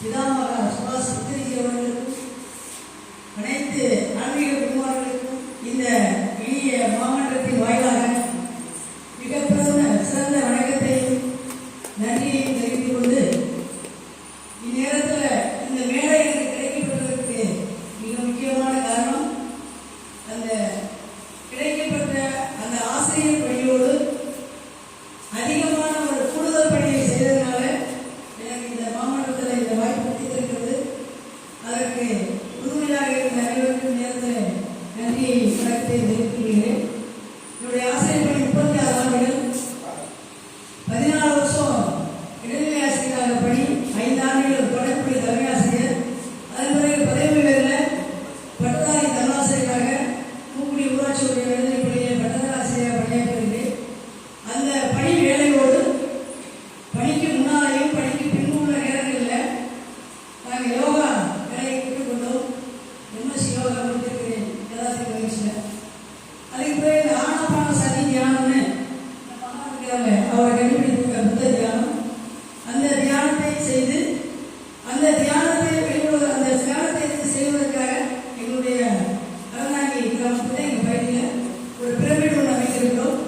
பிதாமகா சுபாஷ் சந்திரஜி அவர்களுக்கும் அனைத்து ஆன்மீக குருமார்களுக்கும் இந்த இனிய மாமன்றத்தின் வாயிலாக மிக சிறந்த வணக்கத்தையும் நன்றியையும் தெரிவித்துக் கொண்டு இந்நேரத்தில் இந்த மேடை எனக்கு கிடைக்கப்பட்டதற்கு மிக முக்கியமான காரணம் அந்த கிடைக்கப்பட்ட அந்த ஆசிரியர் பணியோடு அதிகமான ஒரு கூடுதல் பணியை செய்ததனால எனக்கு இந்த மாமன்றத்தில் இந்த வாய்ப்பு கிடைத்திருக்கிறது. அதற்கு உறுதுணையாக இருந்த அனைவருக்கும் நேரத்தில் நன்றியை வணக்கத்தை தெரிவித்துள்ளேன். என்னுடைய ஆசிரியர் பணி 36 ஆண்டுகள், 14 வருஷம் இடைநிலை ஆசிரியராக பணி, 5 ஆண்டுகள் தொடர்புடைய தலைமை ஆசிரியர், அதன் பிறகு பதவி உயர்வில் பட்டதாரி தன்னாசிரியராக தூக்குடி ஊராட்சி ஒன்றிய இடைநிலை பள்ளியில் பட்டதாரி ஆசிரியராக பணியாற்றுகிறேன். அந்த பணி வேலையோடு பணிக்கு முன்னாலேயும் பணிக்கு பின்பு உள்ள நேரங்களில் நாங்கள் யோகா வேலையை கற்றுக்கொண்டோம். எம்எஸ்சி யோகா முடித்திருக்கிறேன் யதார்த்த பயிற்சியில். அதுக்கு பிறகு ஆனாபான சதி தியானம்னு அவரை கண்டுபிடித்த புத்த தியானம், அந்த தியானத்தை செய்து அந்த தியானத்தை செய்வதற்காக எங்களுடைய அறநாங்கி கிராமத்தில் எங்கள் பகுதியில் ஒரு பிரமிட் ஒன்று அமைத்திருக்கிறோம்.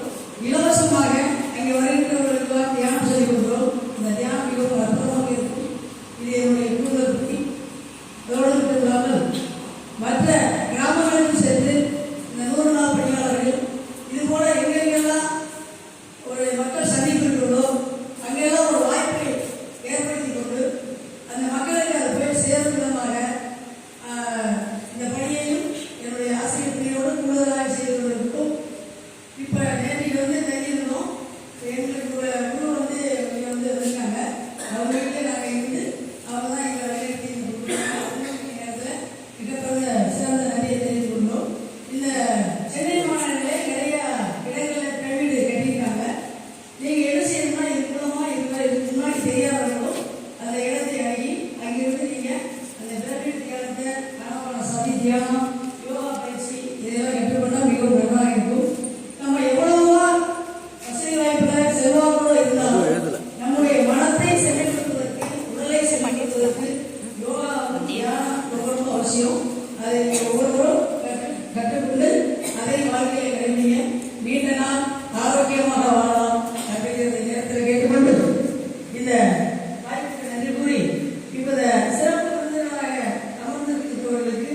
இலவசமாக அங்கே வருகின்றவர்களுக்கெல்லாம் தியானம் சொல்லிக் கொடுக்கிறோம். இந்த தியானம் மிகவும் அற்புதமாக இருக்கும். இது என்னுடைய கூடுதல் பற்றி. அதோடு மட்டும் இல்லாமல் மற்ற கிராமங்களுக்கும் சென்று இந்த 100 நாள் பணியாளர்கள் இதுபோல எங்கெங்கெல்லாம் ஒரு மக்கள் சந்திப்பு இருக்கிறதோ அங்கெல்லாம் ஒரு வாய்ப்பை ஏற்படுத்தி கொண்டு அந்த மக்களுக்கு அதை போய் சேரும் விதமாக இந்த பணியையும் என்னுடைய ஆசிரியர் பணியோடு கூடுதலாக செய்து கொண்டிருக்கும். இப்போ நேற்றைக்கு தெரிஞ்சிருந்தோம், எங்களுக்கு ஒரு குழு இங்கே வந்திருக்காங்க. அவங்க வீட்டில் நாங்கள் இருந்து அவங்க தான் எங்களை வழிநடத்தி நேரத்தில் மிகப்பெரிய சிறந்த நன்றியை தெரிவித்துக் கொண்டோம். இந்த சென்னை மாநகரிலே நிறைய இடங்களில் பிரமிடு கட்டியிருக்காங்க. நீங்கள் என்ன செய்யணும்னா இது மூலமாக இதுக்கு முன்னாடி தெரியாதவர்களும் அந்த இடத்தை அணுகி அங்கிருந்து நீங்கள் அந்த பிரமிடு தியானத்தை, ஆனாபான சதி தியானம், யோகா பயிற்சி இதெல்லாம் கற்றுக்கொண்டால் மிகவும் நன்றாக இருக்கும். நம்ம எவ்வளவோ வசதி வாய்ப்புல செல்வாக்கோடு இருந்தாலும் நம்முடைய மனத்தை செம்மைப்படுத்துவதற்கு, உடலை செம்மைப்படுத்துவதற்கு யோகா தியானம் ரொம்ப அவசியம். அதை ஒவ்வொருவரும் கற்றுக்கொண்டு அதை வாழ்க்கையை கடைபிடிங்க. நீண்ட நாள் ஆரோக்கியமாக வாழலாம் அப்படிங்கிறத நேரத்தில் கேட்டுக்கொண்டு இந்த வாய்ப்புக்கு நன்றி கூறி இப்போத சிறப்பு விருந்தினராக அமர்ந்திருக்கிறவர்களுக்கு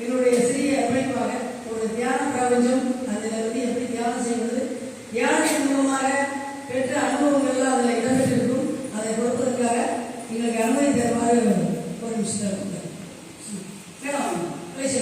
என்னுடைய சிறிய அமைப்பாக ஒரு தியான பிரபஞ்சம், அதில் எப்படி தியானம் செய்வது, தியானத்தின் மூலமாக பெற்ற அனுபவங்கள்லாம் அதில் இடம்பெற்றிருக்கும். அதை கொடுப்பதற்காக எங்களுக்கு அனுமதி தருமாறு ஒரு நிமிஷம் மேடம் பேச